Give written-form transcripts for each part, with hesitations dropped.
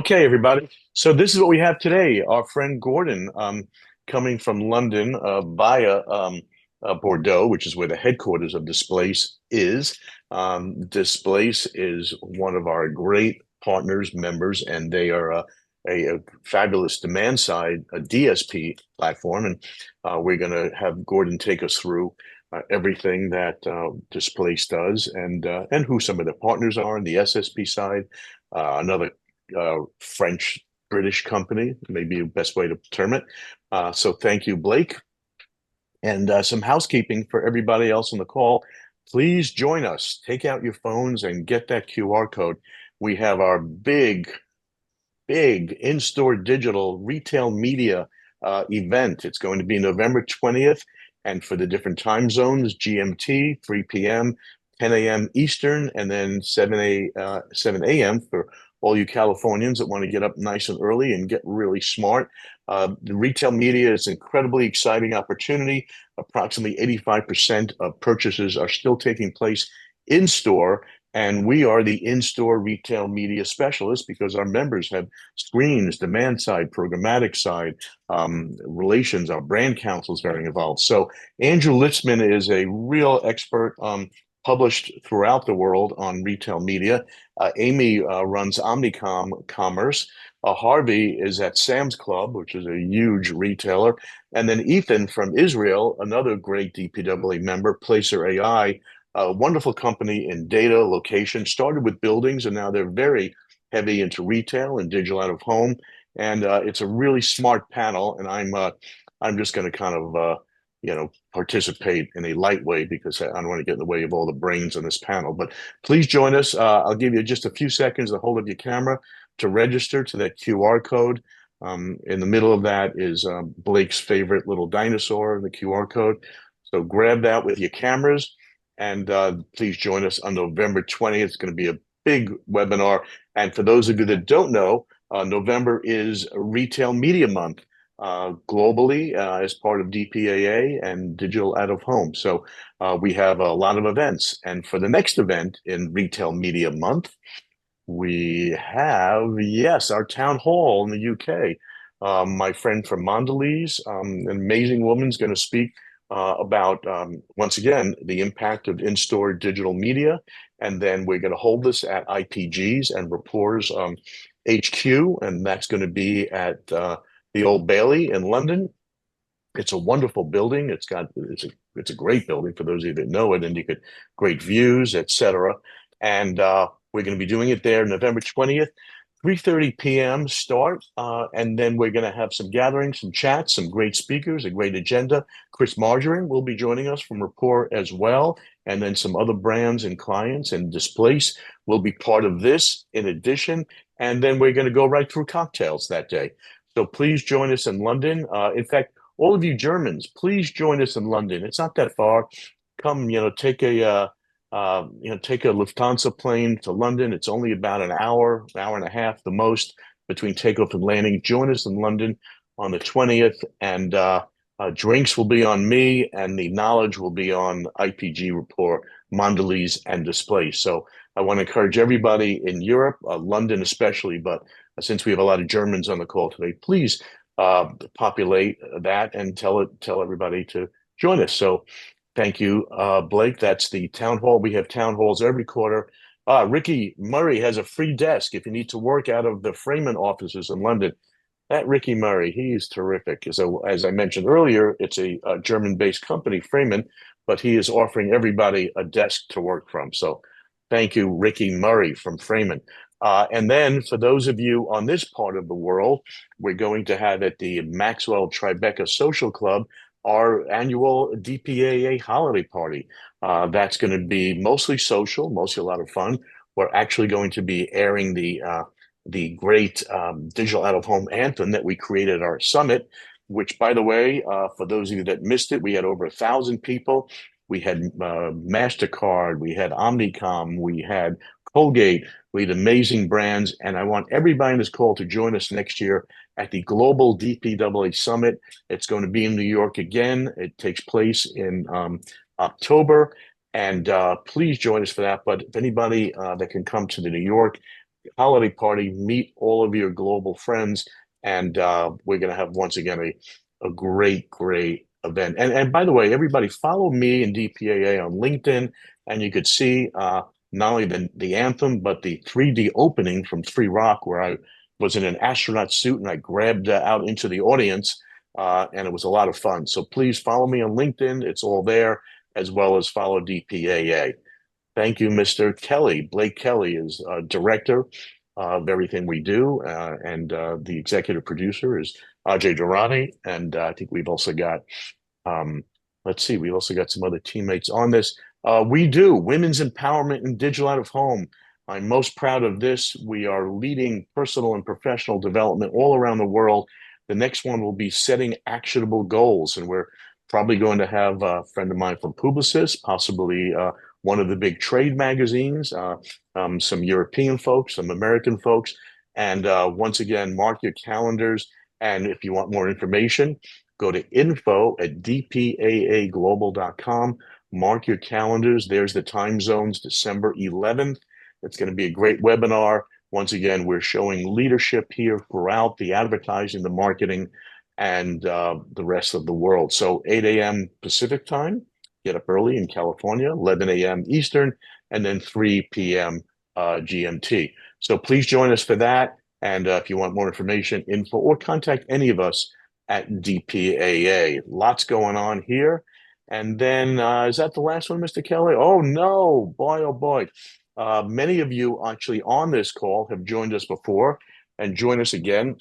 Okay, everybody. So this is what we have today. Our friend Gordon, coming from London via Bordeaux, which is where the headquarters of Displayce is. Displayce is one of our great partners, members, and they are a fabulous demand side, a DSP platform. And we're going to have Gordon take us through everything that Displayce does and who some of the partners are on the SSP side. Another French British company, maybe the best way to term it. So thank you, Blake. And some housekeeping for everybody else on the call. Please join us. Take out your phones and get that QR code. We have our big in-store digital retail media event. It's going to be November 20th. And for the different time zones, GMT, 3 p.m., 10 a.m. Eastern, and then 7 a.m. for all you Californians that want to get up nice and early and get really smart. The retail media is an incredibly exciting opportunity. Approximately 85% of purchases are still taking place in store. And we are the in-store retail media specialists because our members have screens, demand side, programmatic side, relations. Our brand council is very involved. So Andrew Litzman is a real expert, published throughout the world on retail media. Amy runs Omnicom Commerce. Harvey is at Sam's Club, which is a huge retailer. And then Ethan from Israel, another great DPW member, Placer AI, a wonderful company in data location, started with buildings, and now they're very heavy into retail and digital out of home. And it's a really smart panel, and I'm just going to kind of participate in a light way because I don't want to get in the way of all the brains on this panel. But please join us. I'll give you just a few seconds to hold up your camera to register to that QR code. In the middle of that is Blake's favorite little dinosaur, the QR code. So grab that with your cameras. And please join us on November 20th. It's going to be a big webinar. And for those of you that don't know, November is Retail Media Month globally as part of DPAA and Digital Out of Home. So we have a lot of events. And for the next event in Retail Media Month, we have, yes, our town hall in the UK. My friend from Mondelez, an amazing woman, is going to speak about, once again, the impact of in-store digital media. And then we're going to hold this at IPG's and Rapport's HQ, and that's going to be at the Old Bailey in London. It's a wonderful building. It's a great building for those of you that know it, and you get great views, etc. And we're going to be doing it there November 20th. 3:30 p.m. start, and then we're going to have some gatherings, some chats, some great speakers, a great agenda. Chris Marjorie will be joining us from Rapport as well, and then some other brands and clients and Displayce will be part of this in addition. And then we're going to go right through cocktails that day. So please join us in London. In fact, all of you Germans, please join us in London. It's not that far. Come, take a Lufthansa plane to London. It's only about an hour and a half, the most, between takeoff and landing. Join us in London on the 20th, and drinks will be on me, and the knowledge will be on IPG Rapport, Mondelez, and Displayce. So I want to encourage everybody in Europe, London especially, but since we have a lot of Germans on the call today, please populate that and tell everybody to join us. So thank you, Blake. That's the town hall. We have town halls every quarter. Ricky Murray has a free desk if you need to work out of the Freeman offices in London. That Ricky Murray, he's terrific. So, as I mentioned earlier, it's a German-based company, Freeman, but he is offering everybody a desk to work from. So thank you, Ricky Murray from Freeman. And then for those of you on this part of the world, we're going to have at the Maxwell Tribeca Social Club our annual DPAA holiday party. That's going to be mostly social, mostly a lot of fun. We're actually going to be airing the great digital out of home anthem that we created at our summit, which, by the way, for those of you that missed it, we had over 1,000 people. We had MasterCard, we had Omnicom, we had Colgate, we had amazing brands, and I want everybody in this call to join us next year at the Global DPAA Summit. It's going to be in New York again. It takes place in October, and please join us for that. But if anybody that can come to the New York holiday party, meet all of your global friends, and we're going to have once again a great event. And by the way, everybody follow me and DPAA on LinkedIn, and you could see not only the anthem but the 3D opening from Free Rock, where I was in an astronaut suit and I grabbed out into the audience, and it was a lot of fun. So please follow me on LinkedIn; it's all there, as well as follow DPAA. Thank you, Mr. Kelly. Blake Kelly is director of everything we do, and the executive producer is Ajay Durrani. And I think we've also got, um, let's see, we've also got some other teammates on this. We do women's empowerment and digital out of home. I'm most proud of this. We are leading personal and professional development all around the world. The next one will be setting actionable goals, and we're probably going to have a friend of mine from Publicis, possibly one of the big trade magazines, some European folks, some American folks. And once again, mark your calendars. And if you want more information, go to info@dpaaglobal.com. Mark your calendars. There's the time zones, December 11th. It's going to be a great webinar. Once again, we're showing leadership here throughout the advertising, the marketing, and the rest of the world. So 8 a.m. Pacific time, get up early in California, 11 a.m. Eastern, and then 3 p.m. GMT. So please join us for that. And if you want more information, info, or contact any of us at DPAA. Lots going on here. And then, is that the last one, Mr. Kelly? Oh, no. Boy, oh, boy. Many of you actually on this call have joined us before and join us again.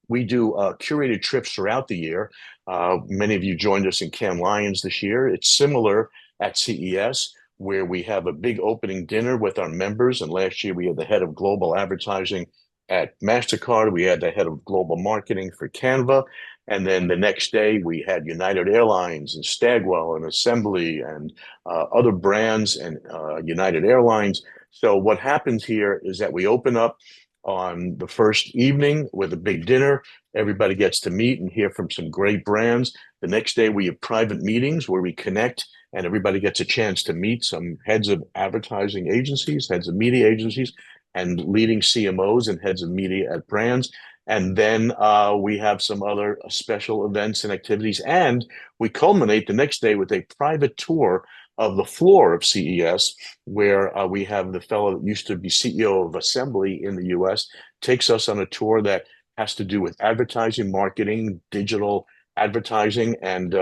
We do curated trips throughout the year. Many of you joined us in Cannes Lions this year. It's similar at CES, where we have a big opening dinner with our members. And last year we had the head of global advertising at MasterCard. We had the head of global marketing for Canva. And then the next day we had United Airlines and Stagwell and Assembly and other brands and United Airlines. So what happens here is that we open up on the first evening with a big dinner. Everybody gets to meet and hear from some great brands. The next day, we have private meetings where we connect and everybody gets a chance to meet some heads of advertising agencies, heads of media agencies, and leading CMOs and heads of media at brands. And then we have some other special events and activities. And we culminate the next day with a private tour of the floor of CES, where we have the fellow that used to be CEO of Assembly in the US, takes us on a tour that has to do with advertising, marketing, digital advertising, and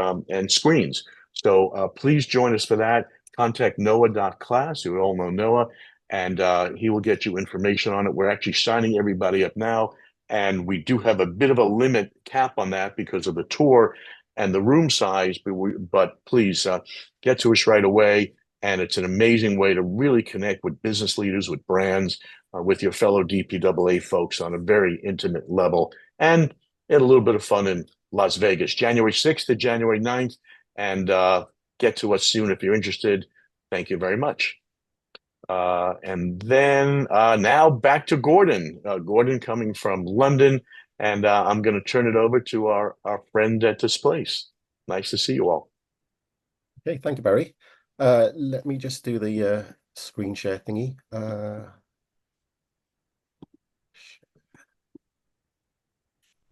screens. So please join us for that. Contact Noah.class. You all know Noah, and he will get you information on it. We're actually signing everybody up now, and we do have a bit of a limit cap on that because of the tour and the room size. But please get to us right away. And it's an amazing way to really connect with business leaders, with brands, with your fellow DPAA folks on a very intimate level. And a little bit of fun in Las Vegas, January 6th to January 9th. And get to us soon if you're interested. Thank you very much. And then now back to Gordon. Gordon coming from London. And I'm going to turn it over to our friend at Displayce. Nice to see you all. Okay, thank you, Barry. Let me just do the screen share thingy.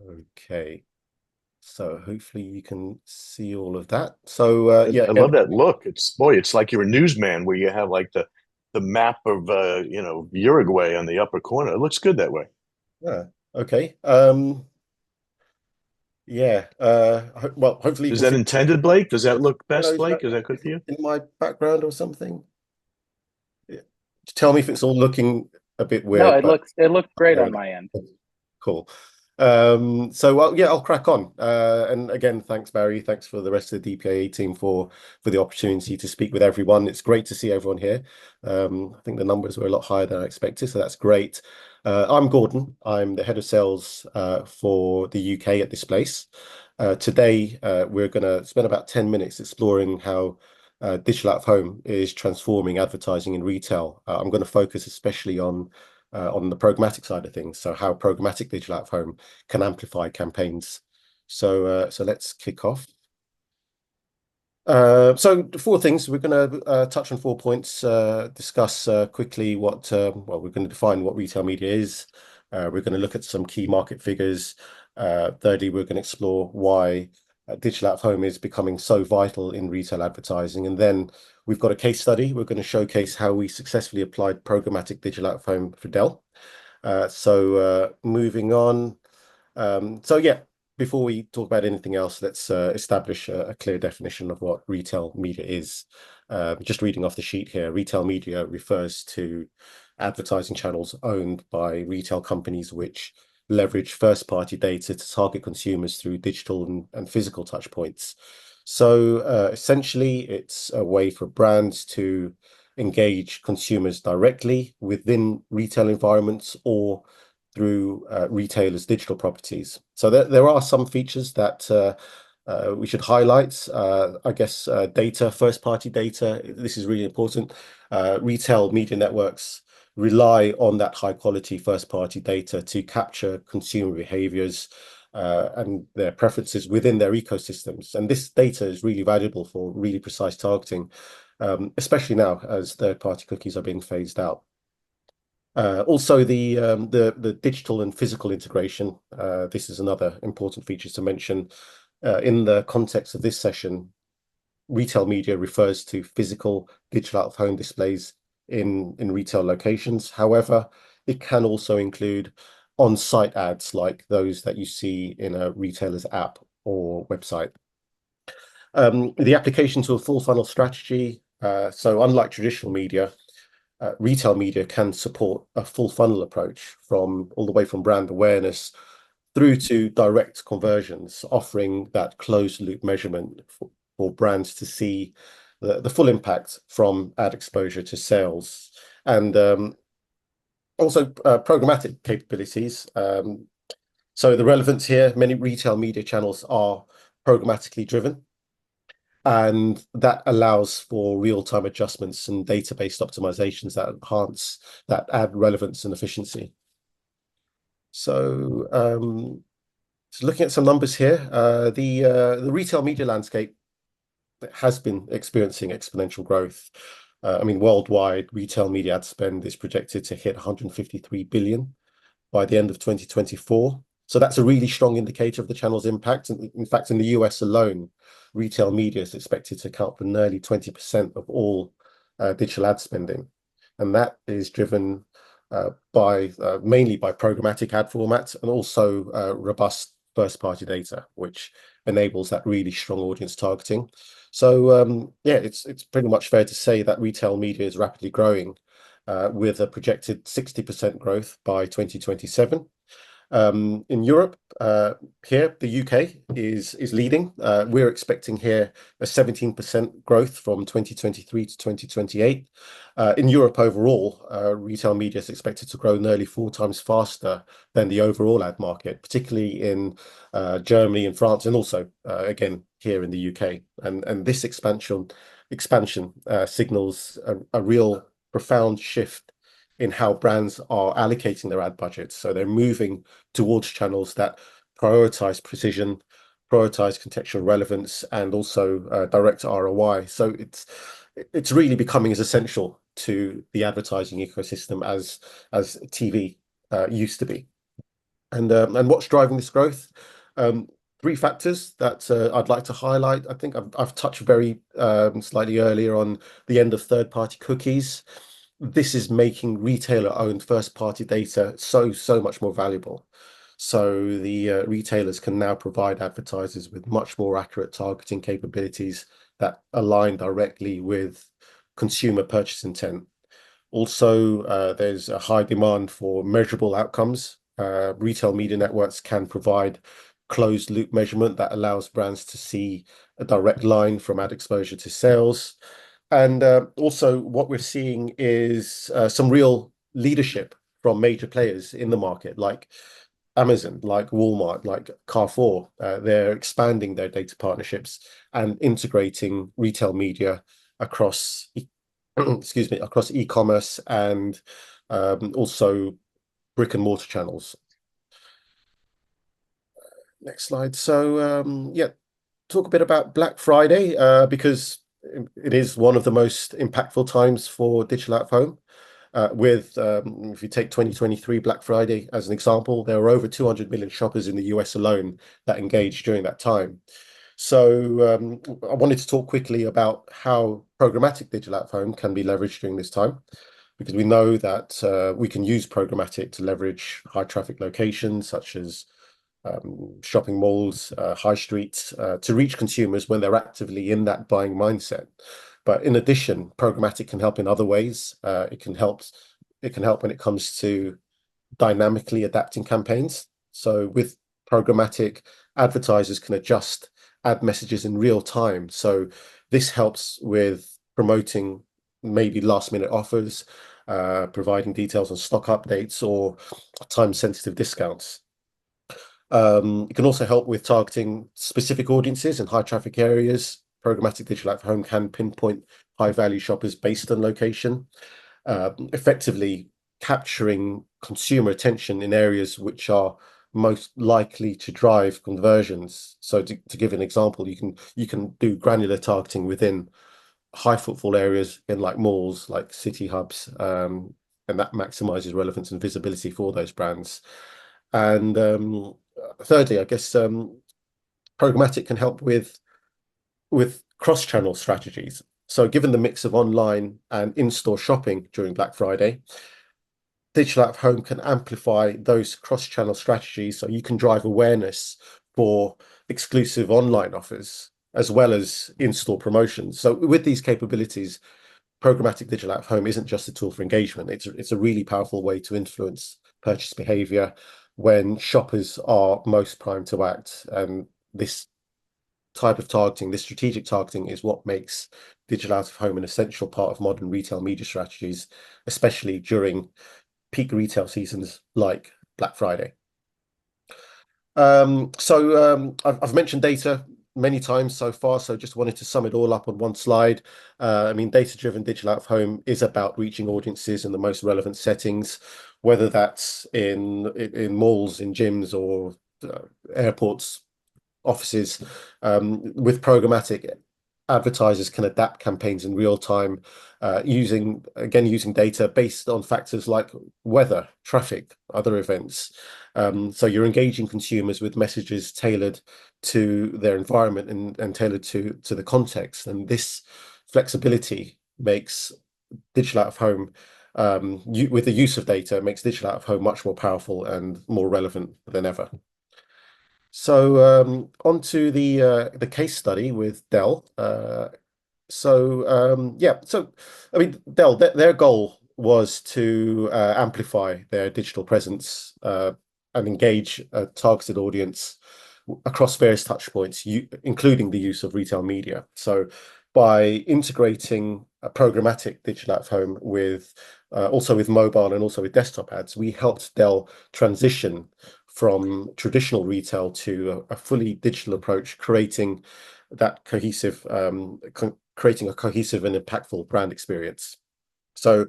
Okay, so hopefully you can see all of that. So yeah, I love that look. It's like you're a newsman where you have like the map of Uruguay on the upper corner. It looks good that way. yeah, okay. Yeah. Well, hopefully you Is can that see intended, Blake? Does that look best, shadows Blake? Is that good for you? in my background or something. Yeah. Tell me if it's all looking a bit No, weird, but it looks great there on we my end. go. Cool. So yeah, I'll crack on. And again, thanks, Barry. Thanks for the rest of the DPA team for the opportunity to speak with everyone. It's great to see everyone here. I think the numbers were a lot higher than I expected, so that's great. I'm Gordon. I'm the head of sales for the UK at Displayce. Today, we're going to spend about 10 minutes exploring how digital out of home is transforming advertising in retail. I'm going to focus especially on the programmatic side of things, so how programmatic digital out of home can amplify campaigns. So let's kick off. So four things. We're going to touch on 4 points, discuss quickly well, we're going to define what retail media is. We're going to look at some key market figures. Thirdly, we're going to explore why digital out of home is becoming so vital in retail advertising. And then we've got a case study. We're going to showcase how we successfully applied programmatic digital out of home for Dell. Moving on. So yeah, before we talk about anything else, let's establish a clear definition of what retail media is. Just reading off the sheet here, retail media refers to advertising channels owned by retail companies which leverage first-party data to target consumers through digital and physical touch points. So essentially, it's a way for brands to engage consumers directly within retail environments or through retailers' digital properties. So there are some features that we should highlight. I guess data, first-party data, this is really important. Retail media networks rely on that high-quality first-party data to capture consumer behaviors and their preferences within their ecosystems. And this data is really valuable for really precise targeting, especially now as third-party cookies are being phased out. Also, the digital and physical integration. This is another important feature to mention. In the context of this session, retail media refers to physical digital out-of-home displays in retail locations. However, it can also include on-site ads like those that you see in a retailer's app or website. The application to a full funnel strategy. So unlike traditional media, retail media can support a full funnel approach from all the way from brand awareness through to direct conversions, offering that closed loop measurement for brands to see the full impact from ad exposure to sales. And also programmatic capabilities. So the relevance here, many retail media channels are programmatically driven, and that allows for real-time adjustments and database optimizations that enhance that ad relevance and efficiency. So, looking at some numbers here, the retail media landscape has been experiencing exponential growth. I mean, worldwide retail media ad spend is projected to hit 153 billion by the end of 2024. So that's a really strong indicator of the channel's impact. And in fact, in the US alone, retail media is expected to account for nearly 20% of all digital ad spending. And that is driven mainly by programmatic ad formats and also robust first-party data, which enables that really strong audience targeting. So yeah, it's pretty much fair to say that retail media is rapidly growing with a projected 60% growth by 2027. In Europe, here, the UK is leading. We're expecting here a 17% growth from 2023 to 2028. In Europe overall, retail media is expected to grow nearly 4 times faster than the overall ad market, particularly in Germany and France, and also, again, here in the UK. And this expansion signals a real profound shift in how brands are allocating their ad budgets. So they're moving towards channels that prioritize precision, prioritize contextual relevance, and also direct ROI. So it's really becoming as essential to the advertising ecosystem as TV used to be. And what's driving this growth? Three factors that I'd like to highlight. I think I've touched very slightly earlier on the end of third-party cookies. This is making retailer-owned first-party data so much more valuable. So the retailers can now provide advertisers with much more accurate targeting capabilities that align directly with consumer purchase intent. Also, there's a high demand for measurable outcomes. Retail media networks can provide closed loop measurement that allows brands to see a direct line from ad exposure to sales. And also what we're seeing is some real leadership from major players in the market, like Amazon, like Walmart, like Carrefour. They're expanding their data partnerships and integrating retail media across, excuse me, across e-commerce and also brick and mortar channels. Next slide. So yeah, talk a bit about Black Friday because it is one of the most impactful times for digital out of home. If you take 2023 Black Friday as an example, there were over 200 million shoppers in the US alone that engaged during that time. So I wanted to talk quickly about how programmatic digital out of home can be leveraged during this time, because we know that we can use programmatic to leverage high traffic locations such as shopping malls, high streets, to reach consumers when they're actively in that buying mindset. But in addition, programmatic can help in other ways. It can help when it comes to dynamically adapting campaigns. So with programmatic, advertisers can adjust ad messages in real time. So this helps with promoting maybe last minute offers, providing details on stock updates or time-sensitive discounts. It can also help with targeting specific audiences in high traffic areas. Programmatic digital out of home can pinpoint high value shoppers based on location, effectively capturing consumer attention in areas which are most likely to drive conversions. So to give an example, you can do granular targeting within high footfall areas in like malls, like city hubs, and that maximizes relevance and visibility for those brands. And thirdly, I guess programmatic can help with cross-channel strategies. So given the mix of online and in-store shopping during Black Friday, digital out of home can amplify those cross-channel strategies so you can drive awareness for exclusive online offers as well as in-store promotions. So with these capabilities, programmatic digital out of home isn't just a tool for engagement. It's a really powerful way to influence purchase behavior when shoppers are most primed to act. And this type of targeting, this strategic targeting, is what makes digital out of home an essential part of modern retail media strategies, especially during peak retail seasons like Black Friday. I've mentioned data many times so far, so just wanted to sum it all up on one slide. I mean, data-driven digital out of home is about reaching audiences in the most relevant settings, whether that's in malls, in gyms, or airports, offices. With programmatic, advertisers can adapt campaigns in real time, using data based on factors like weather, traffic, other events. So you're engaging consumers with messages tailored to their environment and tailored to the context. And this flexibility makes digital out of home, with the use of data, makes digital out of home much more powerful and more relevant than ever. So on to the case study with Dell. So I mean, Dell, their goal was to amplify their digital presence and engage a targeted audience across various touch points, including the use of retail media. So by integrating a programmatic digital out of home with also with mobile and also with desktop ads, we helped Dell transition from traditional retail to a fully digital approach, creating creating a cohesive and impactful brand experience. So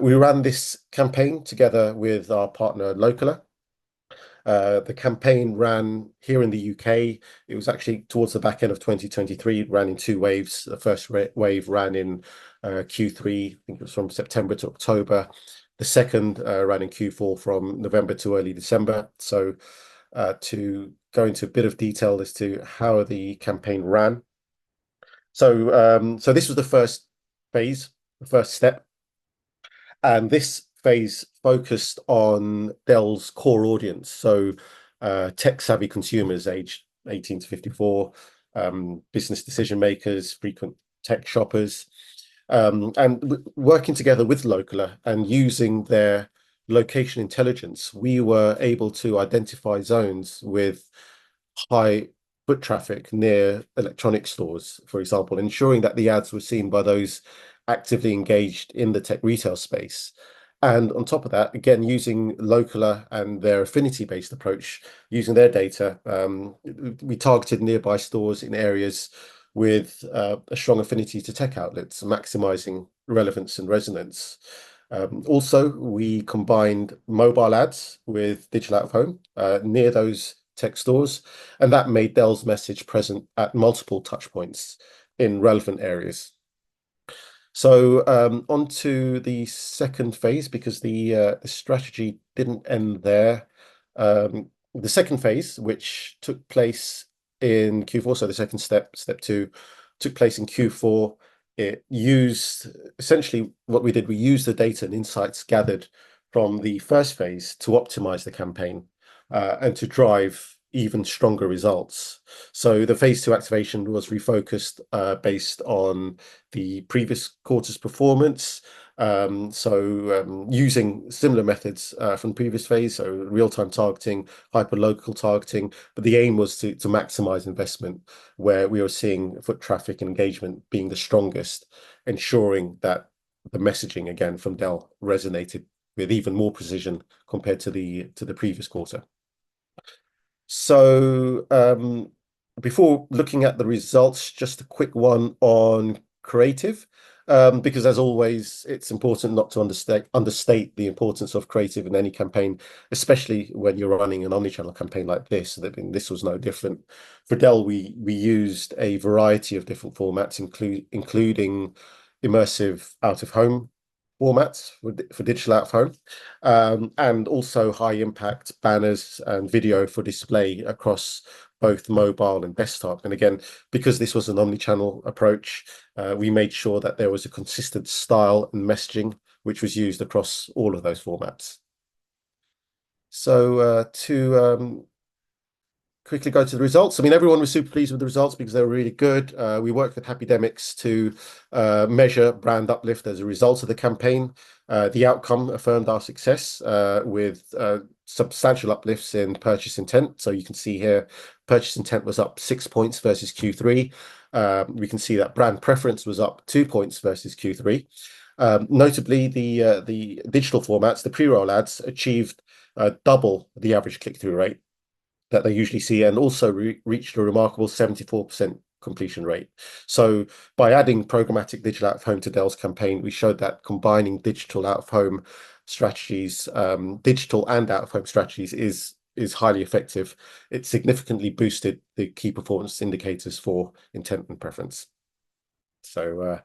we ran this campaign together with our partner Localer. The campaign ran here in the UK. It was actually towards the back end of 2023. It ran in two waves. The first wave ran in Q3, I think it was from September to October. The second ran in Q4 from November to early December. So to go into a bit of detail as to how the campaign ran. So this was the first phase, the first step. And this phase focused on Dell's core audience, so tech-savvy consumers aged 18 to 54, business decision makers, frequent tech shoppers, and working together with Localer and using their location intelligence, we were able to identify zones with high foot traffic near electronic stores, for example, ensuring that the ads were seen by those actively engaged in the tech retail space. And on top of that, again, using Localer and their affinity-based approach, using their data, we targeted nearby stores in areas with a strong affinity to tech outlets, maximizing relevance and resonance. Also, we combined mobile ads with digital out of home near those tech stores, and that made Dell's message present at multiple touch points in relevant areas. So on to the second phase, because the strategy didn't end there. The second phase, which took place in Q4, so the second step, step two, took place in Q4. It used essentially what we did, we used the data and insights gathered from the first phase to optimize the campaign and to drive even stronger results. So the phase two activation was refocused based on the previous quarter's performance. Using similar methods from the previous phase, so real-time targeting, hyper-local targeting, but the aim was to maximize investment where we were seeing foot traffic and engagement being the strongest, ensuring that the messaging again from Dell resonated with even more precision compared to the previous quarter. So before looking at the results, just a quick one on creative, because as always, it's important not to understate the importance of creative in any campaign, especially when you're running an omnichannel campaign like this. This was no different. For Dell, we used a variety of different formats, including immersive out-of-home formats for digital out of home, and also high impact banners and video for display across both mobile and desktop. And again, because this was an omni-channel approach, we made sure that there was a consistent style and messaging which was used across all of those formats. So to quickly go to the results. I mean, everyone was super pleased with the results because they were really good. We worked with Happydemics to measure brand uplift as a result of the campaign. The outcome affirmed our success with substantial uplifts in purchase intent. So you can see here, purchase intent was up 6 points versus Q3. We can see that brand preference was up 2 points versus Q3. Notably, the digital formats, the pre-roll ads, achieved double the average click-through rate that they usually see, and also reached a remarkable 74% completion rate. So by adding programmatic digital out of home to Dell's campaign, we showed that combining digital out of home strategies, digital and out of home strategies is highly effective. It significantly boosted the key performance indicators for intent and preference. So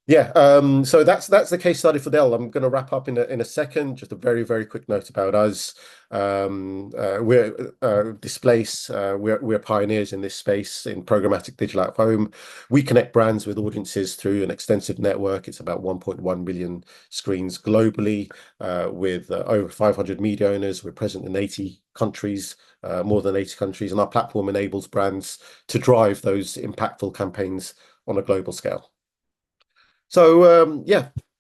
so that's the case study for Dell. I'm going to wrap up in a second. Just a very quick note about us. We're Displayce. We're pioneers in this space in programmatic digital out of home. We connect brands with audiences through an extensive network. It's about 1.1 million screens globally, with over 500 media owners. We're present in 80 countries, more than 80 countries, and our platform enables brands to drive those impactful campaigns on a global scale. So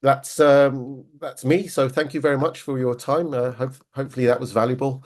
that's me. So thank you very much for your time. Hopefully that was valuable.